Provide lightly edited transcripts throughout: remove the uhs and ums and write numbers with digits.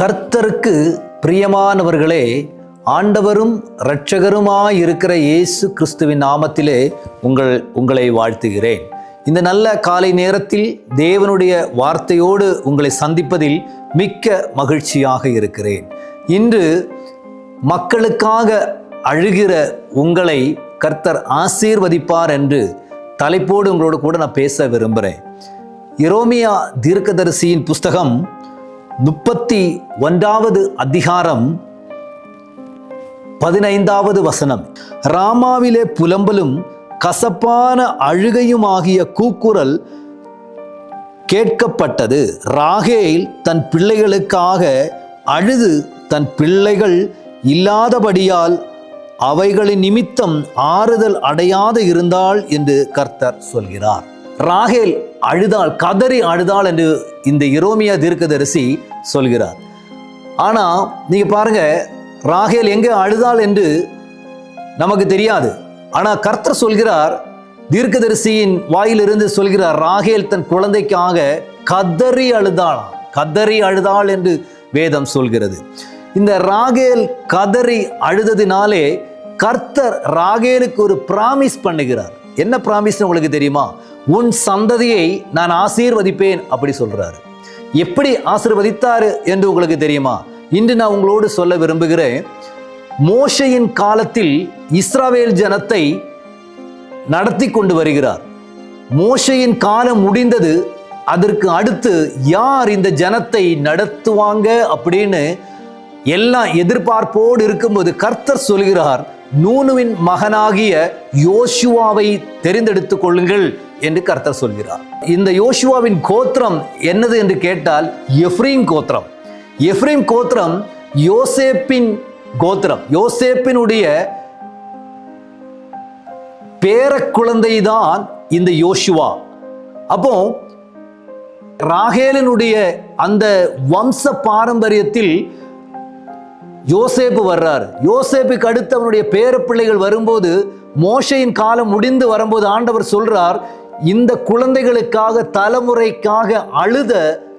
கர்த்தருக்கு பிரியமானவர்களே, ஆண்டவரும் இரட்சகருமாயிருக்கிற இயேசு கிறிஸ்துவின் நாமத்திலே உங்களை வாழ்த்துகிறேன். இந்த நல்ல காலை நேரத்தில் தேவனுடைய வார்த்தையோடு உங்களை சந்திப்பதில் மிக்க மகிழ்ச்சியாக இருக்கிறேன். இன்று மக்களுக்காக அழுகிற உங்களை கர்த்தர் ஆசீர்வதிப்பார் என்று தலைப்போடு உங்களோடு கூட நான் பேச விரும்புகிறேன். எரேமியா தீர்க்கதரிசியின் புஸ்தகம் 31வது அதிகாரம் 15வது வசனம். ராமாவிலே புலம்பலும் கசப்பான அழுகையுமாகிய கூக்குரல் கேட்கப்பட்டது. ராகேல் தன் பிள்ளைகளுக்காக அழுது தன் பிள்ளைகள் இல்லாதபடியால் அவைகளின் நிமித்தம் ஆறுதல் அடையாது இருந்தாள் என்று கர்த்தர் சொல்கிறார். ராகேல் அழுதாள், கதறி அழுதாள் என்று இந்த எரேமியா தீர்க்கதரிசி சொல்கிறார். ஆனா நீங்க பாருங்க, ராகேல் எங்கே அழுதாள் என்று நமக்கு தெரியாது. ஆனா கர்த்தர் சொல்கிறார், தீர்க்கதரிசியின் வாயிலிருந்து சொல்கிறார், ராகேல் தன் குழந்தைக்காக கதறி அழுதாள் என்று வேதம் சொல்கிறது. இந்த ராகேல் கதறி அழுததினாலே கர்த்தர் ராகேலுக்கு ஒரு பிராமிஸ் பண்ணுகிறார். என்ன பிராமிஸ் உங்களுக்கு தெரியுமா? உன் சந்ததியை நான் ஆசீர்வதிப்பேன் அப்படி சொல்றாரு. எப்படி ஆசீர்வதித்தாரு என்று உங்களுக்கு தெரியுமா? இன்று நான் உங்களோடு சொல்ல விரும்புகிறேன். மோசேயின் காலத்தில் இஸ்ரவேல் ஜனத்தை நடத்தி கொண்டு வருகிறார். மோசேயின் காலம் முடிந்தது. அதற்கு அடுத்து யார் இந்த ஜனத்தை நடத்துவாங்க அப்படின்னு எல்லாம் எதிர்பார்ப்போடு இருக்கும்போது கர்த்தர் சொல்கிறார், நூனுவின் மகனாகிய யோசுவாவை தெரிந்தெடுத்துக் கொள்ளுங்கள் என்று கர்த்தர் சொல்கிறார். இந்த யோசுவாவின் கோத்திரம் என்னது என்று கேட்டால் எப்ரீம் கோத்திரம். எப்ரீம் கோத்திரம் யோசேப்பின் கோத்திரம். யோசேப்பினுடைய பேர குழந்தைதான் இந்த யோசுவா. அப்போ ராகேலினுடைய அந்த வம்ச பாரம்பரியத்தில் யோசேப்பு வர்றார். யோசேப்புக்கு அடுத்து அவனுடைய பேர பிள்ளைகள் வரும்போது, மோசேயின் காலம் முடிந்து வரும்போது ஆண்டவர் சொல்றார், இந்த குழந்தைகளுக்காக தலைமுறைக்காக அழுத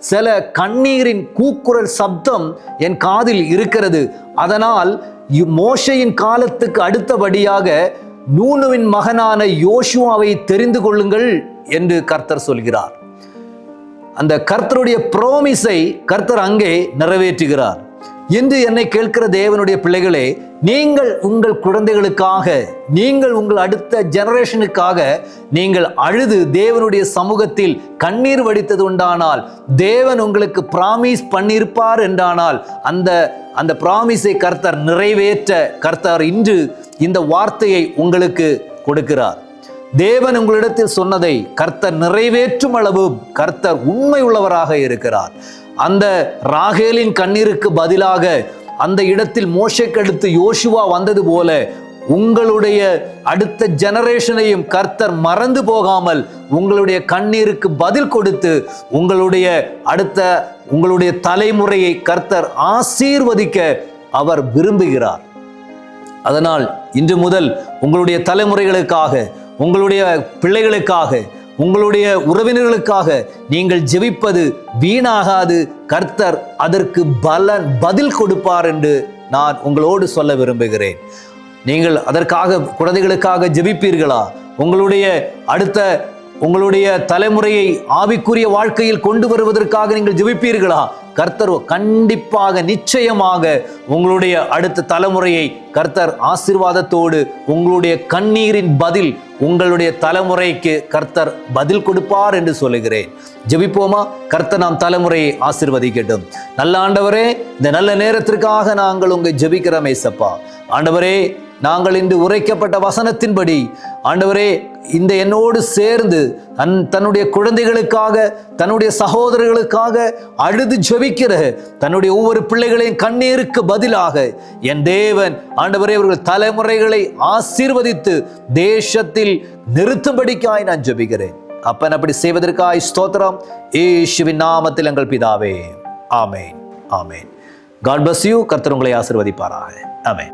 சில கண்ணீரின் கூக்குரல் சப்தம் என் காதில் இருக்கிறது. அதனால் மோசேயின் காலத்துக்கு அடுத்தபடியாக நூனுவின் மகனான யோசுவாவை தெரிந்து கொள்ளுங்கள் என்று கர்த்தர் சொல்கிறார். அந்த கர்த்தருடைய ப்ராமிஸை கர்த்தர் அங்கே நிறைவேற்றுகிறார். இன்று என்னை கேட்கிற தேவனுடைய பிள்ளைகளே, நீங்கள் உங்கள் குழந்தைகளுக்காக, நீங்கள் உங்கள் அடுத்த ஜெனரேஷனுக்காக நீங்கள் அழுது தேவனுடைய சமூகத்தில் கண்ணீர் வடித்தது உண்டானால், தேவன் உங்களுக்கு பிராமிஸ் பண்ணியிருப்பார் என்றானால் அந்த பிராமிஸை கர்த்தர் நிறைவேற்ற கர்த்தர் இன்று இந்த வார்த்தையை உங்களுக்கு கொடுக்கிறார். தேவன் உங்களிடத்தில் சொன்னதை கர்த்தர் நிறைவேற்றும் அளவு கர்த்தர் உண்மை உள்ளவராக இருக்கிறார். அந்த ராகேலின் கண்ணீருக்கு பதிலாக அந்த இடத்தில் மோசேக்கு அடுத்து யோசுவா வந்தது போல உங்களுடைய அடுத்த ஜெனரேஷனையும் கர்த்தர் மறந்து போகாமல் உங்களுடைய கண்ணீருக்கு பதில் கொடுத்து உங்களுடைய தலைமுறையை கர்த்தர் ஆசீர்வதிக்க அவர் விரும்புகிறார். அதனால் இன்று முதல் உங்களுடைய தலைமுறைகளுக்காக, உங்களுடைய பிள்ளைகளுக்காக, உங்களுடைய உறவினர்களுக்காக நீங்கள் ஜெபிப்பது வீணாகாது. கர்த்தர் அதற்கு பதில் கொடுப்பார் என்று நான் உங்களோடு சொல்ல விரும்புகிறேன். நீங்கள் அதற்காக குழந்தைகளுக்காக ஜெபிப்பீர்களா? உங்களுடைய தலைமுறையை ஆவிக்குரிய வாழ்க்கையில் கொண்டு வருவதற்காக நீங்கள் ஜெபிப்பீர்களா? கர்த்தர் கண்டிப்பாக, நிச்சயமாக உங்களுடைய அடுத்த தலைமுறையை கர்த்தர் ஆசீர்வாதத்தோடு, உங்களுடைய கண்ணீரின் பதில் உங்களுடைய தலைமுறைக்கு கர்த்தர் பதில் கொடுப்பார் என்று சொல்லுகிறேன். ஜெபிப்போமா? கர்த்தர் நாம் தலைமுறையை ஆசீர்வதிக்கட்டும். நல்ல ஆண்டவரே, இந்த நல்ல நேரத்திற்காக நாங்கள் உங்க ஜெபிக்கிறோம் ஏசப்பா. ஆண்டவரே, நாங்கள் இன்று உரைக்கப்பட்ட வசனத்தின்படி ஆண்டவரே, இந்த என்னோடு சேர்ந்து தன்னுடைய குழந்தைகளுக்காக, தன்னுடைய சகோதரர்களுக்காக அழுது ஜெபிக்கிற தன்னுடைய ஒவ்வொரு பிள்ளைகளின் கண்ணீருக்கு பதிலாக என் தேவன் ஆண்டவரே அவர்கள் தலைமுறைகளை ஆசீர்வதித்து தேசத்தில் நிறுத்தும்படிக்காய் நான் ஜெபிக்கிறேன். அப்பன் அப்படி செய்வதற்காய் ஸ்தோத்திரம். இயேசுவின் நாமத்தில் எங்கள் பிதாவே, ஆமென், ஆமென். God bless you. கர்த்தர் உங்களை ஆசீர்வதிப்பாராக. ஆமென்.